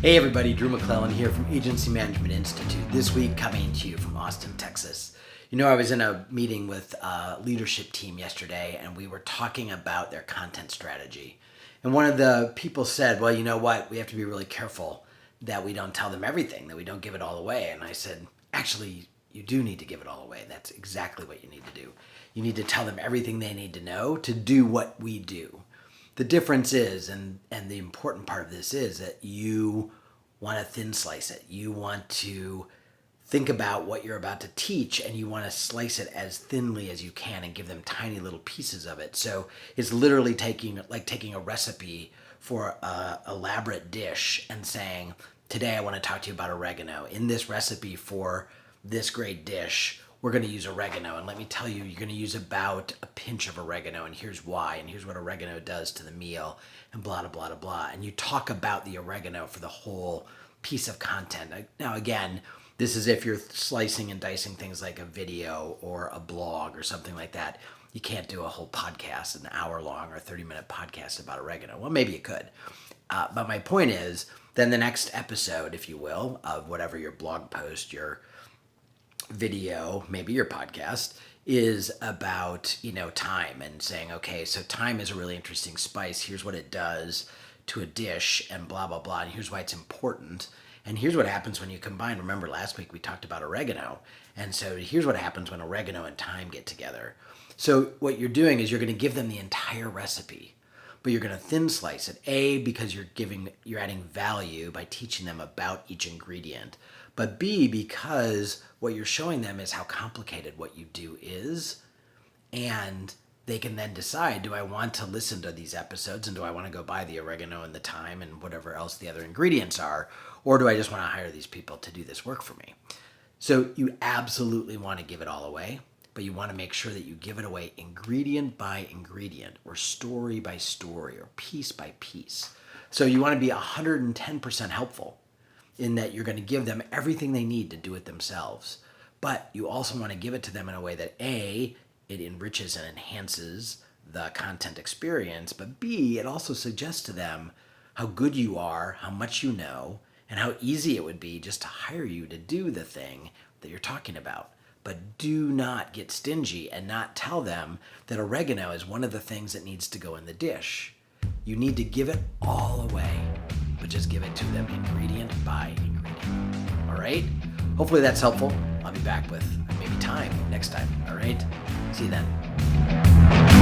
Hey everybody, Drew McClellan here from Agency Management Institute. This week coming to you from Austin, Texas. You know, I was in a meeting with a leadership team yesterday and we were talking about their content strategy. And one of the people said, well, you know what, we have to be really careful that we don't tell them everything, that we don't give it all away. And I said, actually, you do need to give it all away. That's exactly what you need to do. You need to tell them everything they need to know to do what we do. The difference is, and the important part of this is that you want to thin slice it. You want to think about what you're about to teach and you want to slice it as thinly as you can and give them tiny little pieces of it. So it's literally taking a recipe for an elaborate dish and saying, today I want to talk to you about oregano. In this recipe for this great dish, we're going to use oregano, and let me tell you, you're going to use about a pinch of oregano, and here's why, and here's what oregano does to the meal, and blah, blah, blah, blah. And you talk about the oregano for the whole piece of content. Now, again, this is if you're slicing and dicing things like a video or a blog or something like that. You can't do a whole podcast, an hour-long or 30-minute podcast about oregano. Well, maybe you could. But my point is, then the next episode, if you will, of whatever your blog post, your video, maybe your podcast, is about, time and saying, okay, so thyme is a really interesting spice. Here's what it does to a dish and blah, blah, blah. And here's why it's important. And here's what happens when you combine. Remember last week we talked about oregano. And so here's what happens when oregano and thyme get together. So what you're doing is you're going to give them the entire recipe, but you're going to thin slice it. A, because you're adding value by teaching them about each ingredient. But B, because what you're showing them is how complicated what you do is, and they can then decide, do I want to listen to these episodes and do I want to go buy the oregano and the thyme and whatever else the other ingredients are, or do I just want to hire these people to do this work for me? So you absolutely want to give it all away, but you want to make sure that you give it away ingredient by ingredient or story by story or piece by piece. So you want to be 110% helpful in that you're going to give them everything they need to do it themselves. But you also want to give it to them in a way that A, it enriches and enhances the content experience, but B, it also suggests to them how good you are, how much you know, and how easy it would be just to hire you to do the thing that you're talking about. But do not get stingy and not tell them that oregano is one of the things that needs to go in the dish. You need to give it all away, but just give it to them ingredient by ingredient. All right? Hopefully that's helpful. I'll be back with maybe time next time. All right? See you then.